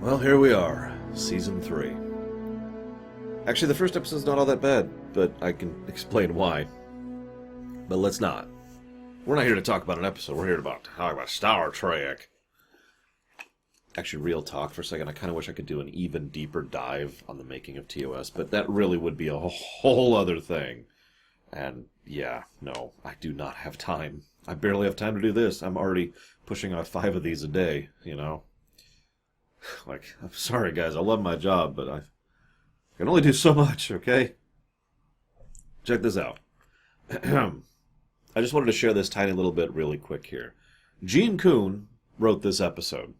Well, here we are, Season 3. Actually, the first episode's not all that bad, but I can explain why. But let's not. We're not here to talk about an episode, we're here to talk about Star Trek. Actually, real talk for a second, I kind of wish I could do an even deeper dive on the making of TOS, but that really would be a whole other thing. And, yeah, no, I do not have time. I barely have time to do this. I'm already pushing out 5 of these a day, you know? Like, I'm sorry, guys, I love my job, but I can only do so much, okay? Check this out. I just wanted to share this tiny little bit really quick here. Gene Coon wrote this episode.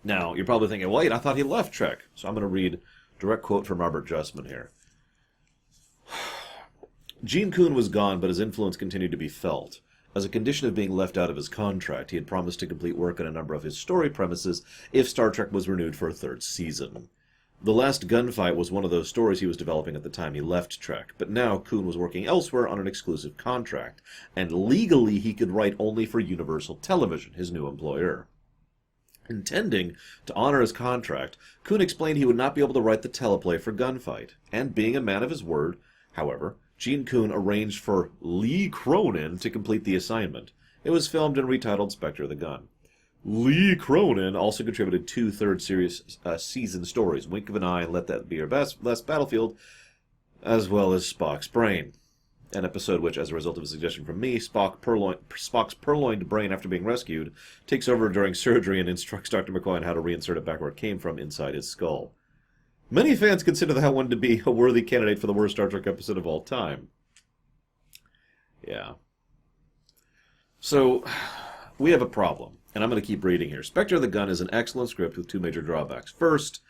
Now, you're probably thinking, wait, I thought he left Trek. So I'm going to read a direct quote from Robert Justman here. Gene Coon was gone, but his influence continued to be felt. As a condition of being left out of his contract, he had promised to complete work on a number of his story premises if Star Trek was renewed for a 3rd season. The Last Gunfight was one of those stories he was developing at the time he left Trek, but now Coon was working elsewhere on an exclusive contract, and legally he could write only for Universal Television, his new employer. Intending to honor his contract, Coon explained he would not be able to write the teleplay for Gunfight, and being a man of his word, however, Gene Coon arranged for Lee Cronin to complete the assignment. It was filmed and retitled Spectre the Gun. Lee Cronin also contributed 2 3rd season stories, Wink of an Eye and Let That Be Your Last Battlefield, as well as Spock's Brain. An episode which, as a result of a suggestion from me, Spock's purloined brain after being rescued takes over during surgery and instructs Dr. McCoy on how to reinsert it back where it came from, inside his skull. Many fans consider that one to be a worthy candidate for the worst Star Trek episode of all time. Yeah. So, we have a problem, and I'm going to keep reading here. Spectre the Gun is an excellent script with 2 major drawbacks. First,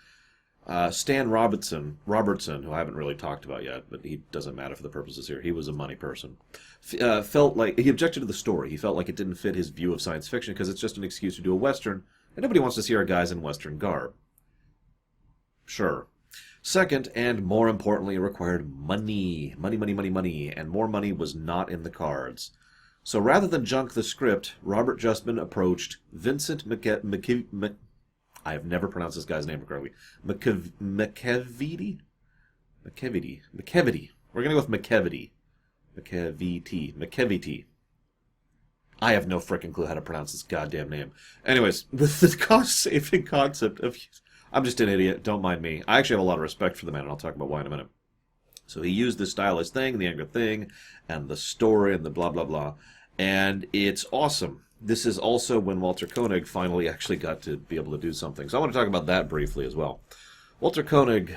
Stan Robertson, who I haven't really talked about yet, but he doesn't matter for the purposes here. He was a money person. Felt like he objected to the story. He felt like it didn't fit his view of science fiction because it's just an excuse to do a Western, and nobody wants to see our guys in Western garb. Sure. Second, and more importantly, it required money. Money, and more money was not in the cards. So rather than junk the script, Robert Justman approached Vincent I have never pronounced this guy's name correctly. McKevity? We're going to go with McKevity. McKevity. I have no frickin' clue how to pronounce this goddamn name. Anyways, with the cost-saving concept of... I'm just an idiot, don't mind me. I actually have a lot of respect for the man, and I'll talk about why in a minute. So he used the stylized thing, the anger thing, and the story, and the blah, blah, blah. And it's awesome. This is also when Walter Koenig finally actually got to be able to do something. So I want to talk about that briefly as well. Walter Koenig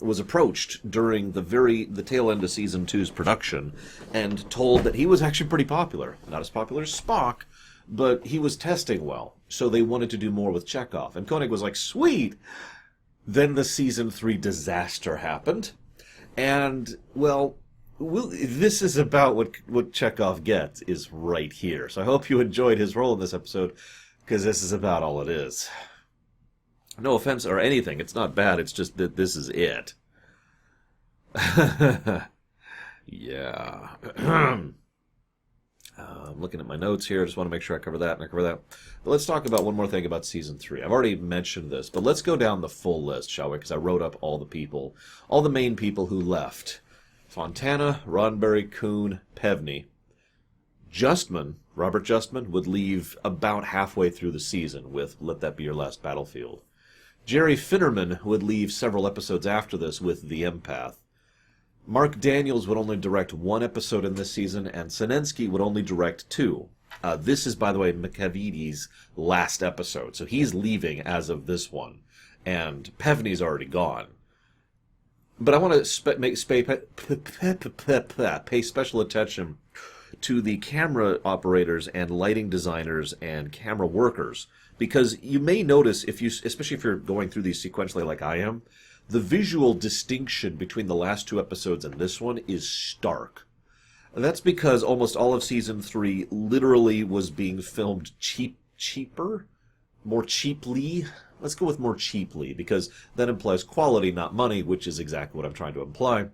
was approached during the tail end of Season 2's production and told that he was actually pretty popular. Not as popular as Spock, but he was testing well. So they wanted to do more with Chekhov. And Koenig was like, sweet! Then the Season 3 disaster happened. And, well, this is about what Chekhov gets is right here. So I hope you enjoyed his role in this episode, because this is about all it is. No offense or anything. It's not bad. It's just that this is it. Yeah. I'm looking at my notes here. I just want to make sure I cover that and I cover that. But let's talk about one more thing about Season 3. I've already mentioned this, but let's go down the full list, shall we? Because I wrote up all the main people who left. Fontana, Roddenberry, Coon, Pevney. Justman, Robert Justman, would leave about halfway through the season with Let That Be Your Last Battlefield. Jerry Finnerman would leave several episodes after this with The Empath. Mark Daniels would only direct 1 episode in this season, and Sinensky would only direct 2. This is, by the way, McKevity's last episode, so he's leaving as of this one, and Pevney's already gone. But I want to pay special attention to the camera operators and lighting designers and camera workers, because you may notice, especially if you're going through these sequentially like I am, the visual distinction between the last 2 episodes and this one is stark. That's because almost all of Season 3 literally was being filmed cheaper? More cheaply? Let's go with more cheaply, because that implies quality, not money, which is exactly what I'm trying to imply.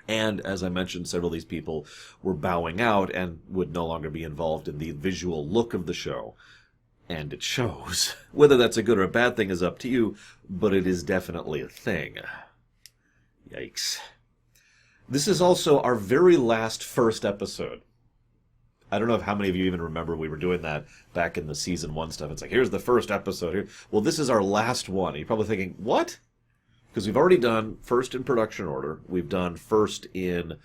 And, as I mentioned, several of these people were bowing out and would no longer be involved in the visual look of the show. And it shows. Whether that's a good or a bad thing is up to you, but it is definitely a thing. Yikes. This is also our very last first episode. I don't know how many of you even remember we were doing that back in the season 1 stuff. It's like, here's the first episode here. Well, this is our last one. You're probably thinking, what? Because we've already done first in production order. We've done first in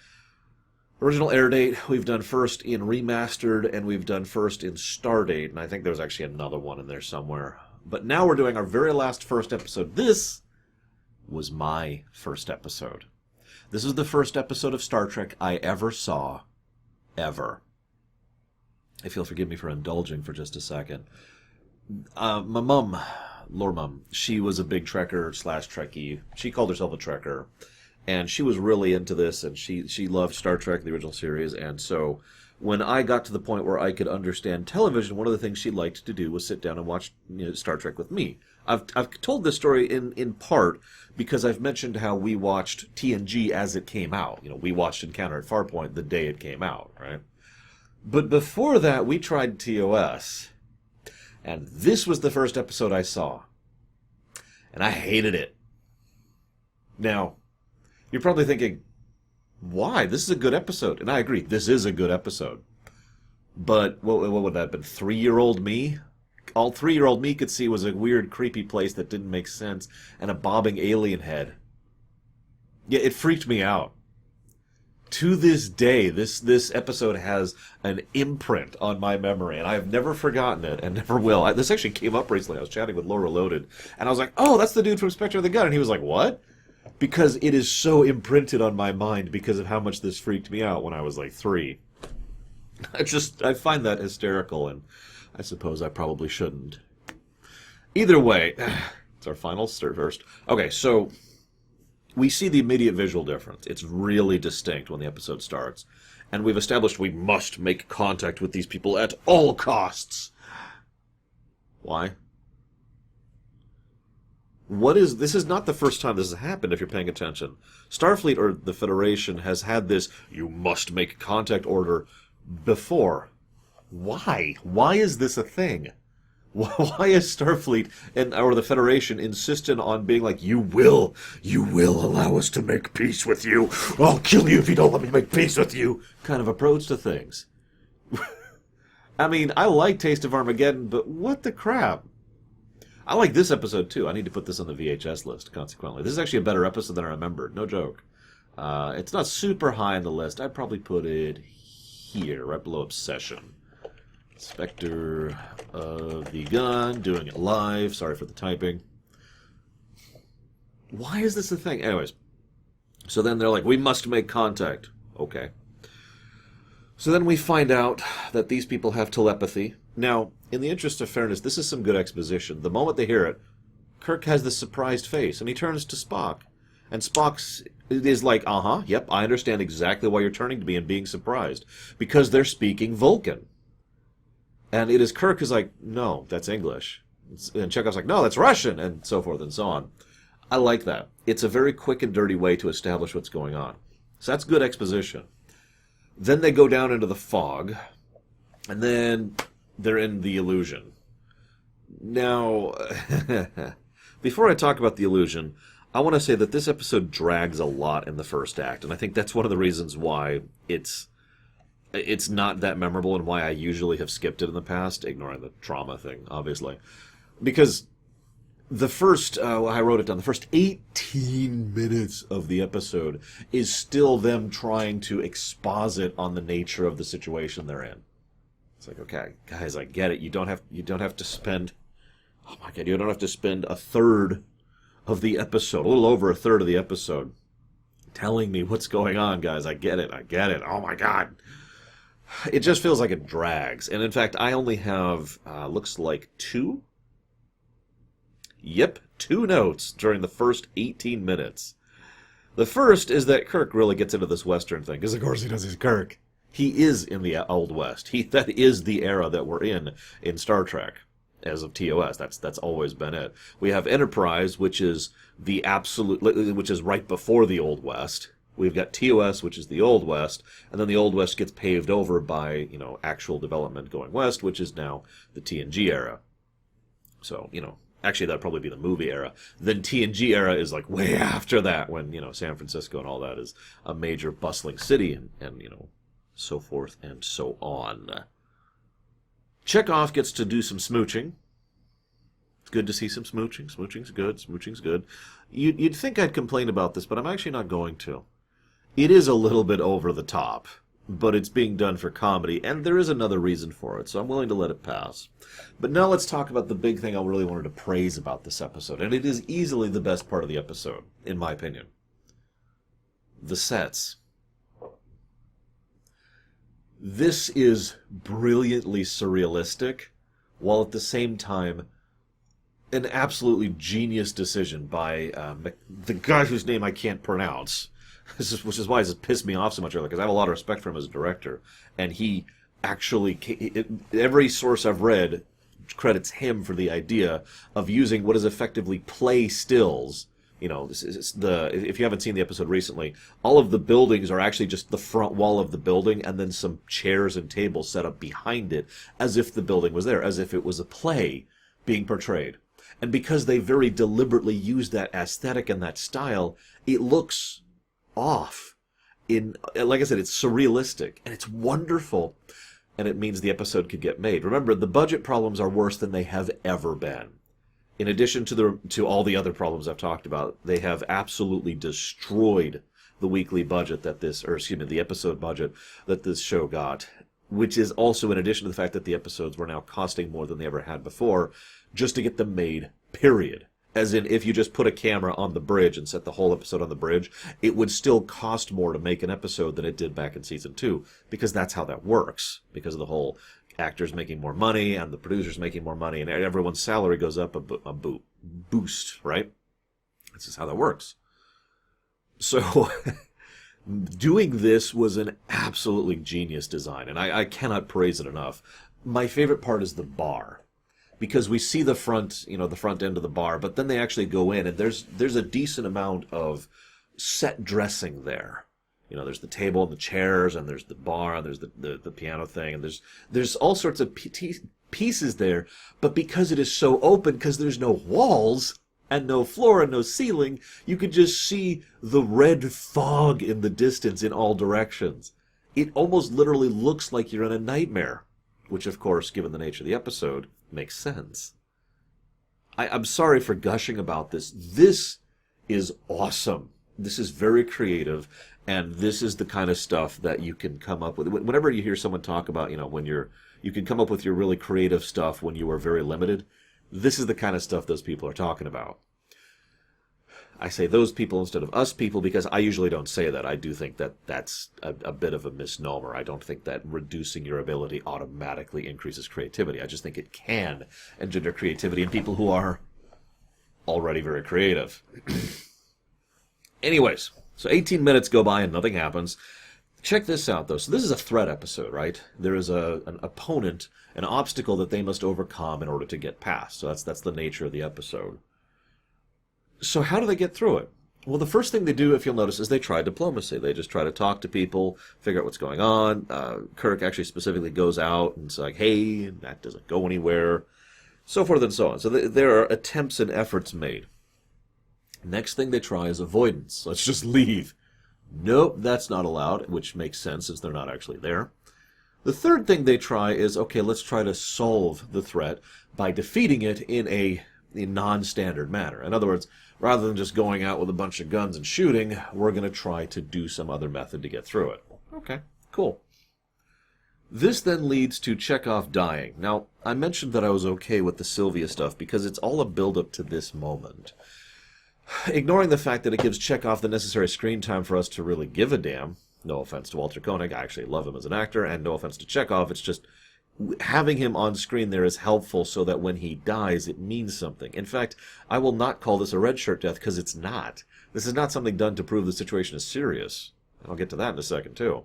original air date. We've done first in remastered. And we've done first in star date. And I think there's actually another one in there somewhere. But now we're doing our very last first episode. This was my first episode. This is the first episode of Star Trek I ever saw. Ever. If you'll forgive me for indulging for just a second. My mum, Lord Mum, she was a big Trekker / Trekkie. She called herself a Trekker. And she was really into this, and she loved Star Trek, the original series. And so when I got to the point where I could understand television, one of the things she liked to do was sit down and watch Star Trek with me. I've told this story in part because I've mentioned how we watched TNG as it came out. We watched Encounter at Farpoint the day it came out, right? But before that, we tried TOS. And this was the first episode I saw. And I hated it. Now, you're probably thinking, why? This is a good episode. And I agree, this is a good episode. But what would that have been? 3-year-old me? All 3-year-old me could see was a weird, creepy place that didn't make sense. And a bobbing alien head. Yeah, it freaked me out. To this day, this episode has an imprint on my memory, and I have never forgotten it, and never will. This actually came up recently. I was chatting with Laura Loaded, and I was like, oh, that's the dude from Spectre the Gun. And he was like, what? Because it is so imprinted on my mind because of how much this freaked me out when I was like 3. I find that hysterical, and I suppose I probably shouldn't. Either way, it's our final first. Okay, so we see the immediate visual difference. It's really distinct when the episode starts. And we've established we must make contact with these people at all costs. Why? This is not the first time this has happened, if you're paying attention. Starfleet, or the Federation, has had this you must make contact order before. Why? Why is this a thing? Why is Starfleet or the Federation insistent on being like, you will allow us to make peace with you. I'll kill you if you don't let me make peace with you. Kind of approach to things. I mean, I like Taste of Armageddon, but what the crap? I like this episode too. I need to put this on the VHS list, consequently. This is actually a better episode than I remembered. No joke. It's not super high on the list. I'd probably put it here, right below Obsession. Spectre of the Gun, doing it live. Sorry for the typing. Why is this a thing? Anyways, so then they're like, we must make contact. Okay. So then we find out that these people have telepathy. Now, in the interest of fairness, this is some good exposition. The moment they hear it, Kirk has this surprised face, and he turns to Spock. And Spock is like, yep, I understand exactly why you're turning to me and being surprised. Because they're speaking Vulcan. And it is Kirk who's like, no, that's English. And Chekhov's like, no, that's Russian, and so forth and so on. I like that. It's a very quick and dirty way to establish what's going on. So that's good exposition. Then they go down into the fog, and then they're in the illusion. Now, before I talk about the illusion, I want to say that this episode drags a lot in the first act, and I think that's one of the reasons why it's not that memorable and why I usually have skipped it in the past, ignoring the trauma thing, obviously. Because the first, I wrote it down, the first 18 minutes of the episode is still them trying to exposit on the nature of the situation they're in. It's like, okay, guys, I get it. You don't have to spend, oh my God, you don't have to spend a third of the episode, a little over a third of the episode, telling me what's going on, guys. I get it. Oh my God. It just feels like it drags. And in fact, I only have, looks like 2? Yep, 2 notes during the first 18 minutes. The first is that Kirk really gets into this Western thing, because of course he does, he's Kirk. He is in the Old West. That is the era that we're in Star Trek, as of TOS. That's always been it. We have Enterprise, which is which is right before the Old West. We've got TOS, which is the Old West, and then the Old West gets paved over by, actual development going west, which is now the TNG era. So, actually that'd probably be the movie era. Then TNG era is like way after that, when, San Francisco and all that is a major bustling city, and so forth and so on. Chekhov gets to do some smooching. It's good to see some smooching. Smooching's good. Smooching's good. You'd think I'd complain about this, but I'm actually not going to. It is a little bit over the top, but it's being done for comedy, and there is another reason for it, so I'm willing to let it pass. But now let's talk about the big thing I really wanted to praise about this episode, and it is easily the best part of the episode, in my opinion. The sets. This is brilliantly surrealistic, while at the same time an absolutely genius decision by the guy whose name I can't pronounce, which is why it's pissed me off so much earlier, because I have a lot of respect for him as a director, and he actually, every source I've read credits him for the idea of using what is effectively play stills. If you haven't seen the episode recently, all of the buildings are actually just the front wall of the building and then some chairs and tables set up behind it as if the building was there, as if it was a play being portrayed. And because they very deliberately use that aesthetic and that style, it looks off. Like I said, it's surrealistic and it's wonderful, and it means the episode could get made. Remember, the budget problems are worse than they have ever been. In addition to all the other problems I've talked about, they have absolutely destroyed the weekly budget the episode budget that this show got, which is also in addition to the fact that the episodes were now costing more than they ever had before, just to get them made, period. As in, if you just put a camera on the bridge and set the whole episode on the bridge, it would still cost more to make an episode than it did back in season 2, because that's how that works, because of the whole actors making more money and the producers making more money, and everyone's salary goes up a boost, right? This is how that works. So doing this was an absolutely genius design, and I cannot praise it enough. My favorite part is the bar, because we see the front end of the bar, but then they actually go in, and there's a decent amount of set dressing there. There's the table and the chairs, and there's the bar, and there's the piano thing, and there's all sorts of pieces there. But because it is so open, because there's no walls and no floor and no ceiling, you could just see the red fog in the distance in all directions. It almost literally looks like you're in a nightmare, which, of course, given the nature of the episode, makes sense. I'm sorry for gushing about this. This is awesome. This is very creative. And this is the kind of stuff that you can come up with. Whenever you hear someone talk about, when you can come up with your really creative stuff when you are very limited, this is the kind of stuff those people are talking about. I say those people instead of us people because I usually don't say that. I do think that that's a bit of a misnomer. I don't think that reducing your ability automatically increases creativity. I just think it can engender creativity in people who are already very creative. Anyways. So 18 minutes go by and nothing happens. Check this out, though. So this is a threat episode, right? There is an opponent, an obstacle that they must overcome in order to get past. So that's the nature of the episode. So how do they get through it? Well, the first thing they do, if you'll notice, is they try diplomacy. They just try to talk to people, figure out what's going on. Kirk actually specifically goes out and it's like, hey, that doesn't go anywhere, so forth and so on. So there are attempts and efforts made. Next thing they try is avoidance. Let's just leave. Nope, that's not allowed, which makes sense since they're not actually there. The third thing they try is, okay, let's try to solve the threat by defeating it in a non-standard manner. In other words, rather than just going out with a bunch of guns and shooting, we're going to try to do some other method to get through it. Okay, cool. This then leads to Chekhov dying. Now, I mentioned that I was okay with the Sylvia stuff because it's all a build-up to this moment. Ignoring the fact that it gives Chekhov the necessary screen time for us to really give a damn. No offense to Walter Koenig, I actually love him as an actor, and no offense to Chekhov, it's just having him on screen there is helpful so that when he dies, it means something. In fact, I will not call this a red shirt death because it's not. This is not something done to prove the situation is serious. And I'll get to that in a second, too.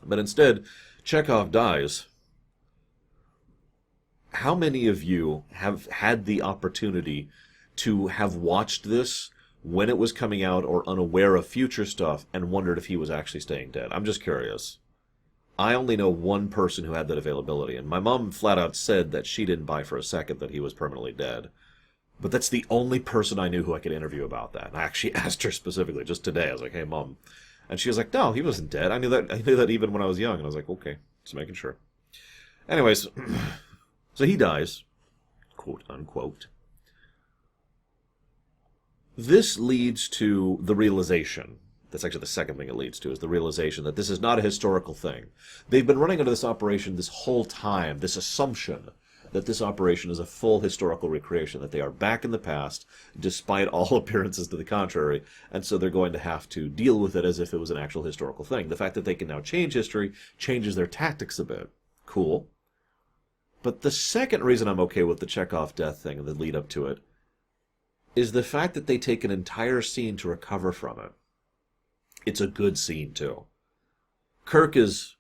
But instead, Chekhov dies. How many of you have had the opportunity to have watched this when it was coming out or unaware of future stuff and wondered if he was actually staying dead? I'm just curious. I only know one person who had that availability, and my mom flat out said that she didn't buy for a second that he was permanently dead. But that's the only person I knew who I could interview about that. And I actually asked her specifically just today. I was like, "Hey, Mom," and she was like, "No, he wasn't dead. I knew that. I knew that even when I was young." And I was like, "Okay, just making sure." Anyways, so he dies, quote unquote. This leads to the realization. That's actually the second thing it leads to, is the realization that this is not a historical thing. They've been running under this operation this whole time, this assumption that this operation is a full historical recreation, that they are back in the past, despite all appearances to the contrary, and so they're going to have to deal with it as if it was an actual historical thing. The fact that they can now change history changes their tactics a bit. Cool. But the second reason I'm okay with the Chekhov death thing and the lead up to it is the fact that they take an entire scene to recover from it. It's a good scene, too. Kirk is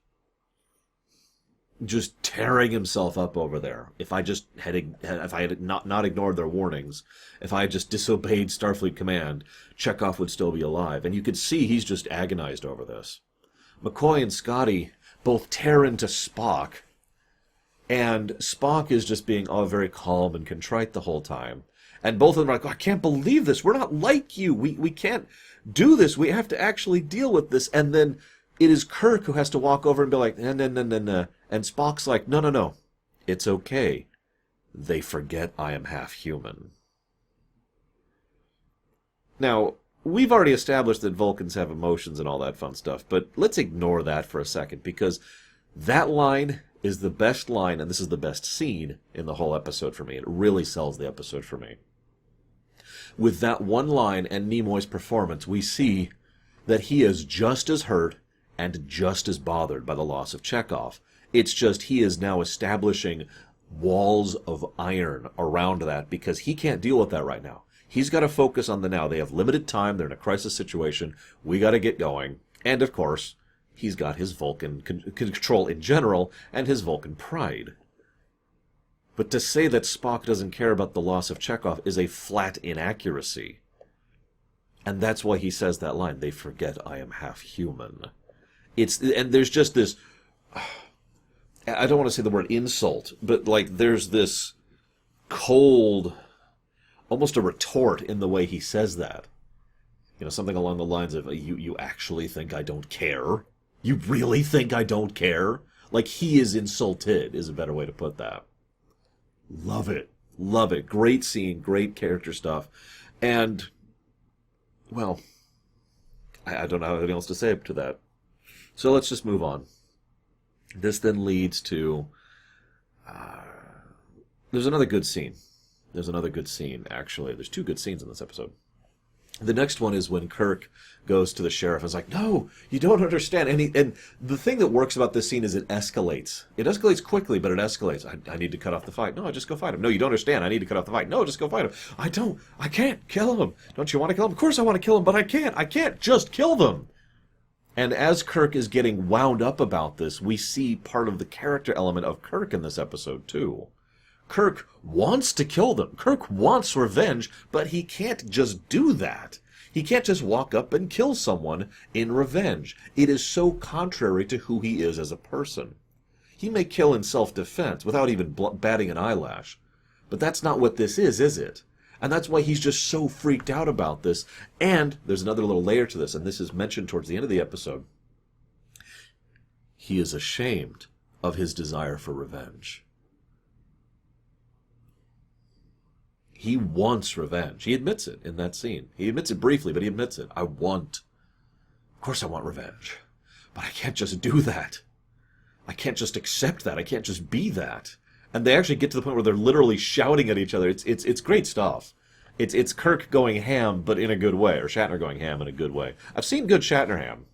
just tearing himself up over there. If I had not ignored their warnings, if I had just disobeyed Starfleet command, Chekhov would still be alive. And you could see he's just agonized over this. McCoy and Scotty both tear into Spock, and Spock is just being all very calm and contrite the whole time. And both of them are like, "Oh, I can't believe this. We're not like you. We can't do this. We have to actually deal with this." And then it is Kirk who has to walk over and be like, "No, no, no, no, no." And Spock's like, "No, no, no. It's okay. They forget I am half human." Now, we've already established that Vulcans have emotions and all that fun stuff, but let's ignore that for a second, because that line is the best line, and this is the best scene in the whole episode for me. It really sells the episode for me. With that one line and Nimoy's performance, we see that he is just as hurt and just as bothered by the loss of Chekhov. It's just he is now establishing walls of iron around that because he can't deal with that right now. He's got to focus on the now. They have limited time. They're in a crisis situation. We got to get going. And, of course, he's got his Vulcan control in general and his Vulcan pride. But to say that Spock doesn't care about the loss of Chekhov is a flat inaccuracy. And that's why he says that line, "They forget I am half human." And there's just this, I don't want to say the word insult, but like there's this cold, almost a retort in the way he says that. You know, something along the lines of, you actually think I don't care? You really think I don't care? Like, he is insulted, is a better way to put that. Love it. Love it. Great scene, great character stuff. And, well, I don't have anything else to say to that. So let's just move on. This then leads to... there's another good scene. There's another good scene, actually. There's two good scenes in this episode. The next one is when Kirk goes to the sheriff and is like, "No, you don't understand." And the thing that works about this scene is it escalates. It escalates quickly, but it escalates. I need to cut off the fight. "No, just go fight him." "No, you don't understand. I need to cut off the fight." "No, just go fight him." I can't kill him." "Don't you want to kill him?" "Of course I want to kill him, but I can't just kill them." And as Kirk is getting wound up about this, we see part of the character element of Kirk in this episode, too. Kirk wants to kill them. Kirk wants revenge, but he can't just do that. He can't just walk up and kill someone in revenge. It is so contrary to who he is as a person. He may kill in self-defense without even batting an eyelash. But that's not what this is it? And that's why he's just so freaked out about this. And there's another little layer to this, and this is mentioned towards the end of the episode. He is ashamed of his desire for revenge. He wants revenge. He admits it in that scene. He admits it briefly, but he admits it. Of course I want revenge. But I can't just do that. I can't just accept that. I can't just be that. And they actually get to the point where they're literally shouting at each other. It's great stuff. It's Kirk going ham, but in a good way, or Shatner going ham in a good way. I've seen good Shatner ham.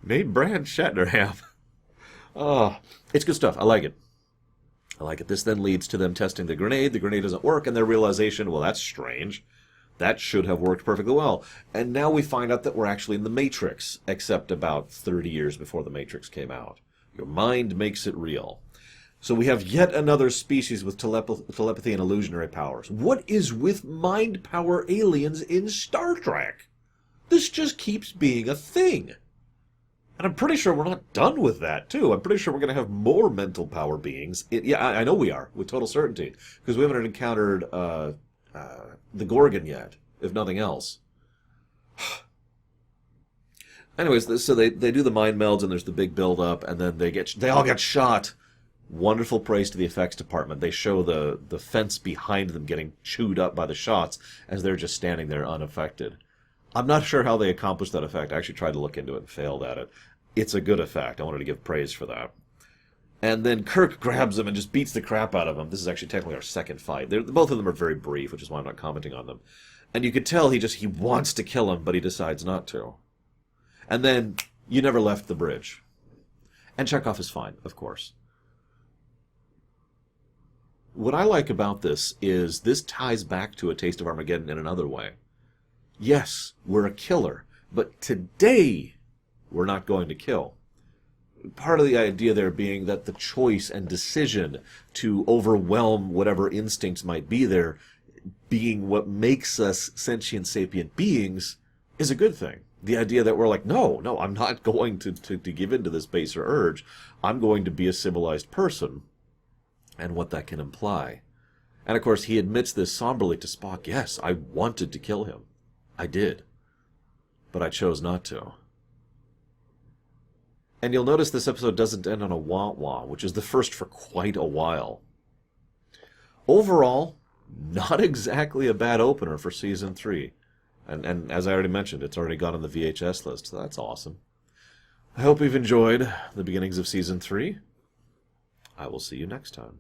Name brand Shatner ham. Oh, it's good stuff. I like it. This then leads to them testing the grenade. The grenade doesn't work, and their realization, well, that's strange. That should have worked perfectly well. And now we find out that we're actually in the Matrix, except about 30 years before the Matrix came out. Your mind makes it real. So we have yet another species with telepathy and illusionary powers. What is with mind power aliens in Star Trek? This just keeps being a thing. And I'm pretty sure we're not done with that, too. I'm pretty sure we're going to have more mental power beings. Yeah, I know we are, with total certainty. Because we haven't encountered the Gorgon yet, if nothing else. Anyways, so they do the mind melds, and there's the big build-up, and then they all get shot. Wonderful praise to the effects department. They show the fence behind them getting chewed up by the shots as they're just standing there unaffected. I'm not sure how they accomplished that effect. I actually tried to look into it and failed at it. It's a good effect. I wanted to give praise for that. And then Kirk grabs him and just beats the crap out of him. This is actually technically our second fight. Both of them are very brief, which is why I'm not commenting on them. And you could tell he wants to kill him, but he decides not to. And then you never left the bridge. And Chekhov is fine, of course. What I like about this is this ties back to A Taste of Armageddon in another way. Yes, we're a killer, but today we're not going to kill. Part of the idea there being that the choice and decision to overwhelm whatever instincts might be there, being what makes us sentient sapient beings, is a good thing. The idea that we're like, no, I'm not going to give in to this baser urge. I'm going to be a civilized person, and what that can imply. And of course, he admits this somberly to Spock. Yes, I wanted to kill him. I did. But I chose not to. And you'll notice this episode doesn't end on a wah-wah, which is the first for quite a while. Overall, not exactly a bad opener for Season 3. And as I already mentioned, it's already got on the VHS list, so that's awesome. I hope you've enjoyed the beginnings of Season 3. I will see you next time.